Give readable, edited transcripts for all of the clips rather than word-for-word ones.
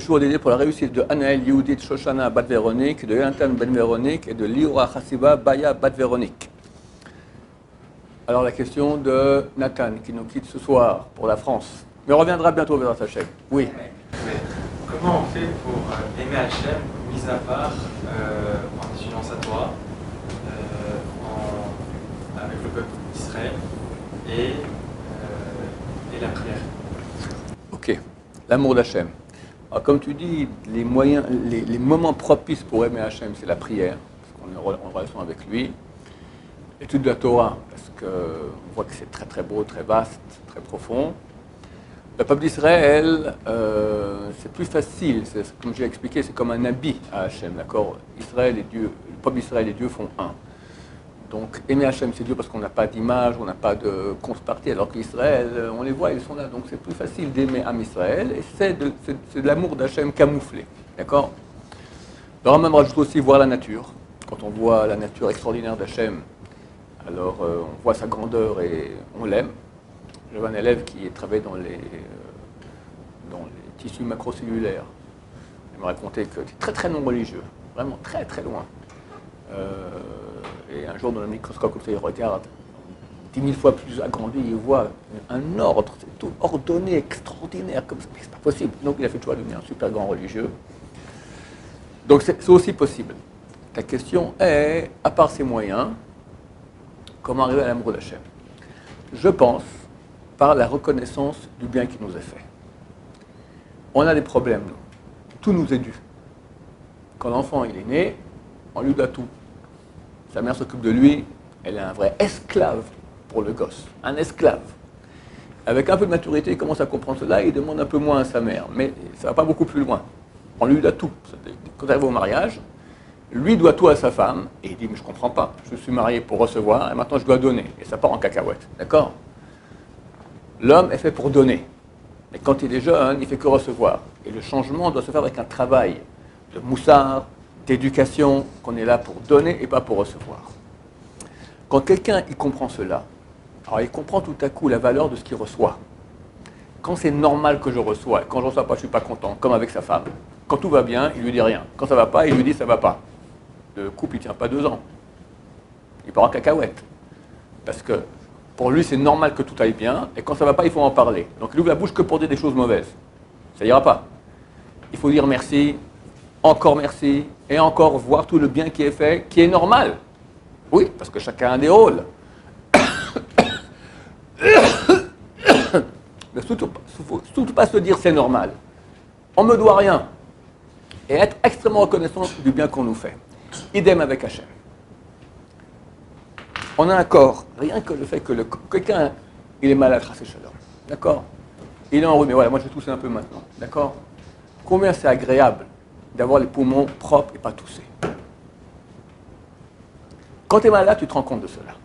jour d'idée pour la réussite de Anaël Yehudit Shoshana Bat Véronique, de Yonatan Ben Véronique et de Liora Hassiba Baya Bat Véronique. Alors la question de Nathan qui nous quitte ce soir pour la France, mais on reviendra bientôt vers sa chaîne. Oui. Mais comment on fait pour aimer Hachem, mis à part en étudiant sa Torah, avec le peuple d'Israël et la prière? Ok, l'amour d'Hachem. Alors comme tu dis, les moments propices pour aimer Hachem, c'est la prière, parce qu'on est en relation avec lui, l'étude de la Torah, parce qu'on voit que c'est très très beau, très vaste, très profond. Le peuple d'Israël, c'est plus facile, comme j'ai expliqué, c'est comme un habit à Hachem, d'accord? Israël et Dieu, le peuple d'Israël et Dieu font un. Donc aimer Hachem, c'est Dieu parce qu'on n'a pas d'image, on n'a pas de contrepartie, alors qu'Israël, on les voit, ils sont là. Donc c'est plus facile d'aimer Am Israël, et c'est de l'amour d'Hachem camouflé, d'accord? Le Rambam rajoute aussi voir la nature. Quand on voit la nature extraordinaire d'Hachem, alors on voit sa grandeur et on l'aime. J'avais un élève qui travaillait dans les tissus macrocellulaires. Il me racontait que c'était très très non religieux, vraiment très très loin. Et un jour dans le microscope, comme ça, il regarde 10 000 fois plus agrandi, il voit un ordre, c'est tout ordonné, extraordinaire, comme ça, c'est pas possible. Donc il a fait le choix de devenir un super grand religieux. Donc c'est aussi possible. La question est, à part ces moyens, comment arriver à l'amour d'Hachem? Je pense par la reconnaissance du bien qui nous est fait. On a des problèmes, nous. Tout nous est dû. Quand l'enfant il est né, on lui doit tout. Sa mère s'occupe de lui, elle est un vrai esclave pour le gosse, un esclave. Avec un peu de maturité, il commence à comprendre cela, il demande un peu moins à sa mère, mais ça ne va pas beaucoup plus loin. On lui doit tout. Quand il arrive au mariage, lui doit tout à sa femme, et il dit, mais je ne comprends pas, je suis marié pour recevoir, et maintenant je dois donner, et ça part en cacahuète, d'accord? L'homme est fait pour donner, mais quand il est jeune, il ne fait que recevoir. Et le changement doit se faire avec un travail de moussard, d'éducation, qu'on est là pour donner et pas pour recevoir. Quand quelqu'un il comprend cela, alors il comprend tout à coup la valeur de ce qu'il reçoit. Quand c'est normal que je reçois, et quand je ne reçois pas, je ne suis pas content, comme avec sa femme. Quand tout va bien, il lui dit rien. Quand ça ne va pas, il lui dit ça ne va pas. Le couple, il ne tient pas 2 ans. Il part en cacahuète. Parce que pour lui, c'est normal que tout aille bien, et quand ça ne va pas, il faut en parler. Donc il ouvre la bouche que pour dire des choses mauvaises. Ça n'ira pas. Il faut dire merci, encore merci, et encore voir tout le bien qui est fait, qui est normal. Oui, parce que chacun a des rôles. Mais surtout pas se dire c'est normal. On ne me doit rien. Et être extrêmement reconnaissant du bien qu'on nous fait. Idem avec Hachem. On a un corps, rien que le fait que quelqu'un il est malade, c'est shalom. D'accord? Il est enrhumé, voilà, moi je vais tousser un peu maintenant. D'accord? Combien c'est agréable d'avoir les poumons propres et pas toussés. Quand tu es malade, tu te rends compte de cela.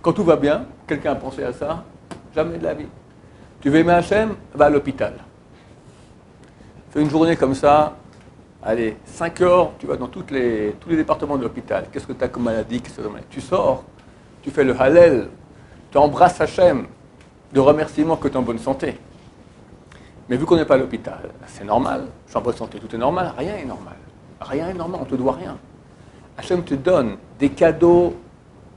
Quand tout va bien, quelqu'un a pensé à ça? Jamais de la vie. Tu veux aimer Hachem? Va à l'hôpital. Fais une journée comme ça, allez, 5 heures, tu vas dans tous les départements de l'hôpital. Qu'est-ce que tu as comme maladie? Tu sors, tu fais le Hallel, tu embrasses Hachem de remerciement que tu es en bonne santé. Mais vu qu'on n'est pas à l'hôpital, c'est normal, je suis en bonne santé, tout est normal, rien est normal. Rien est normal, on ne te doit rien. Hachem te donne des cadeaux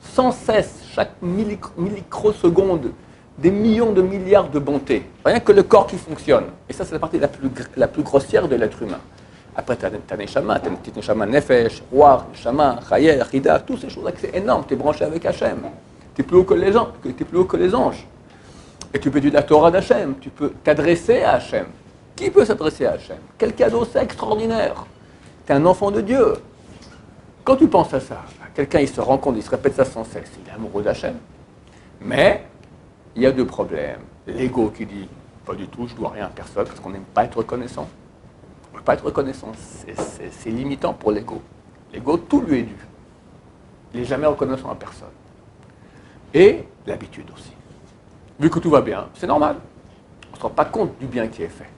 sans cesse, chaque microseconde, des millions de milliards de bontés. Rien que le corps qui fonctionne. Et ça, c'est la partie la plus grossière de l'être humain. Après, tu as Neshama, tu as une petite Neshama Nefesh, Ruach, Neshama, Chayer, Chida, toutes ces choses-là, c'est énorme, tu es branché avec Hachem. Tu es plus haut que les anges. Et tu peux dire la Torah d'Hachem, tu peux t'adresser à Hachem. Qui peut s'adresser à Hachem? Quel cadeau, c'est extraordinaire. Tu es un enfant de Dieu. Quand tu penses à ça, quelqu'un il se rend compte, il se répète ça sans cesse, il est amoureux d'Hachem. Mais il y a 2 problèmes. L'ego qui dit, pas du tout, je ne dois rien à personne, parce qu'on n'aime pas être reconnaissant. On ne veut pas être reconnaissant, c'est limitant pour l'ego. L'ego, tout lui est dû. Il n'est jamais reconnaissant à personne. Et l'habitude aussi. Vu que tout va bien, c'est normal. On ne se rend pas compte du bien qui est fait.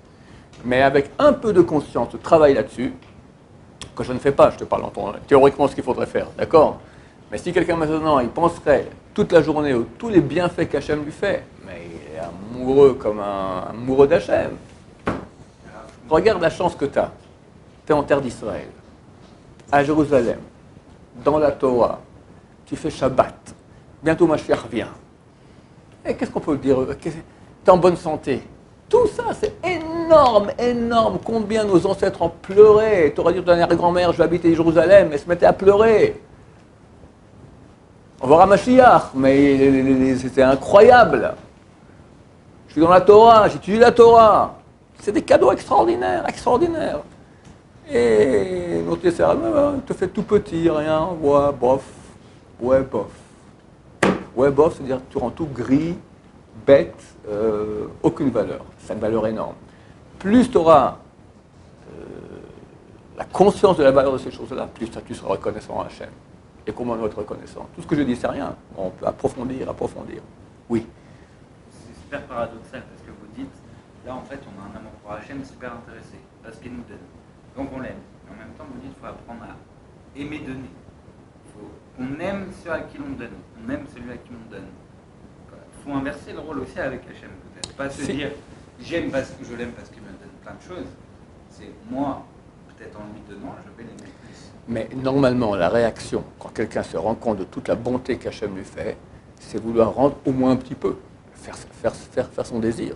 Mais avec un peu de conscience, de travail là-dessus, que je ne fais pas, je te parle théoriquement ce qu'il faudrait faire, d'accord? Mais si quelqu'un maintenant, il penserait toute la journée aux tous les bienfaits qu'Hachem lui fait, mais il est amoureux comme un amoureux d'Hachem. Regarde la chance que tu as. Tu es en terre d'Israël, à Jérusalem, dans la Torah, tu fais Shabbat, bientôt Mashiach vient. Et qu'est-ce qu'on peut dire? Tu es en bonne santé. Tout ça, c'est énorme, énorme. Combien nos ancêtres ont pleuré. Tu aurais dit à ton arrière-grand-mère, je vais habiter Jérusalem, et se mettait à pleurer. On verra Mashiach, mais c'était incroyable. Je suis dans la Torah, j'étudie la Torah. C'est des cadeaux extraordinaires, extraordinaires. Et notre Yessar, te fait tout petit, rien, ouais, bof, ouais, bof. Ouais, bof, c'est-à-dire que tu rends tout gris, bête, aucune valeur. C'est une valeur énorme. Plus tu auras la conscience de la valeur de ces choses-là, plus tu seras reconnaissant à Hachem. Et comment on doit être reconnaissant? Tout ce que je dis, c'est rien. On peut approfondir. Oui. C'est super paradoxal parce que vous dites, là en fait on a un amour pour Hachem super intéressé, parce qu'il nous donne. Donc on l'aime. Mais en même temps vous dites qu'il faut apprendre à aimer donner. On aime ceux à qui l'on donne. On aime celui à qui l'on donne. Il faut inverser le rôle aussi avec Hachem peut-être. Pas se dire j'aime parce que je l'aime parce qu'il me donne plein de choses. C'est moi, peut-être en lui donnant, je vais l'aimer plus. Mais normalement, la réaction, quand quelqu'un se rend compte de toute la bonté qu'Hachem lui fait, c'est vouloir rendre au moins un petit peu, faire son désir.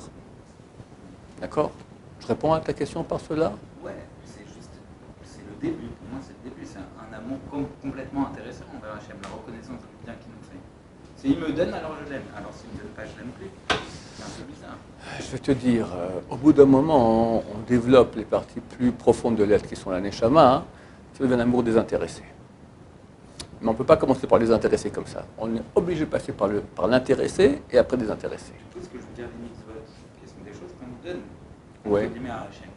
D'accord? Je réponds à ta question par cela? Ouais, c'est le début. Pour moi, c'est le début. C'est un amour complètement intéressant envers Hachem, la reconnaissance du bien qu'il nous fait. C'est il me donne, alors je l'aime. Alors s'il ne me donne pas, je l'aime plus. C'est un peu bizarre. Je vais te dire, au bout d'un moment, on développe les parties plus profondes de l'être qui sont la Neshama, hein, ça devient un amour désintéressé. Mais on ne peut pas commencer par les intéressés comme ça. On est obligé de passer par l'intéressé et après désintéressé. Tout ce que je veux dire, les mitzvot, qui sont des choses qu'on nous donne. Ouais. On peut à Hachem.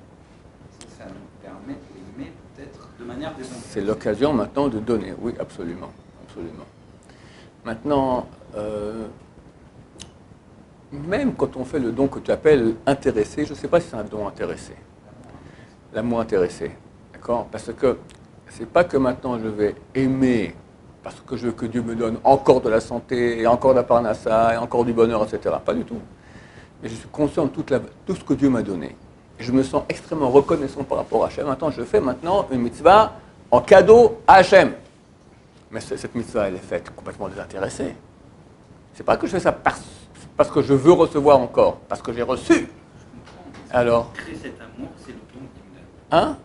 Ça nous permet d'aimer peut-être de manière désintéressée. C'est l'occasion maintenant de donner, oui, absolument. Absolument. Maintenant, même quand on fait le don que tu appelles intéressé, je ne sais pas si c'est un don intéressé. L'amour intéressé, d'accord? Parce que c'est pas que maintenant je vais aimer parce que je veux que Dieu me donne encore de la santé, et encore de la parnassa, et encore du bonheur, etc. Pas du tout. Mais je suis conscient de tout ce que Dieu m'a donné. Et je me sens extrêmement reconnaissant par rapport à Hachem. Maintenant, je fais une mitzvah en cadeau à Hachem. Mais cette mitzvah, elle est faite complètement désintéressée. C'est pas que je fais ça parce que je veux recevoir encore, parce que j'ai reçu. Alors, Ce qui crée cet amour, c'est le don qu'il me donne. hein?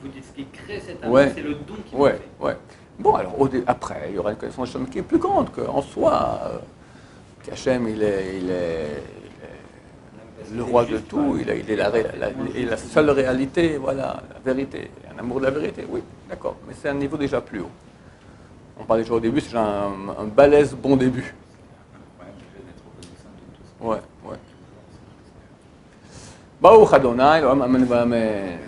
Vous dites ce qui crée cet amour, Ouais. c'est le don qu'il me Ouais, fait. ouais. Bon, alors, après, il y aura une connaissance de Hachem qui est plus grande qu'en soi. Qu'Hachem, il est le roi de tout, il est la seule réalité, voilà, la vérité, un amour de la vérité, oui, d'accord, mais c'est un niveau déjà plus haut. On parlait déjà au début, c'est déjà un balèze bon début. Ouais, ouais. Baruch Adonai, Amen, Amen.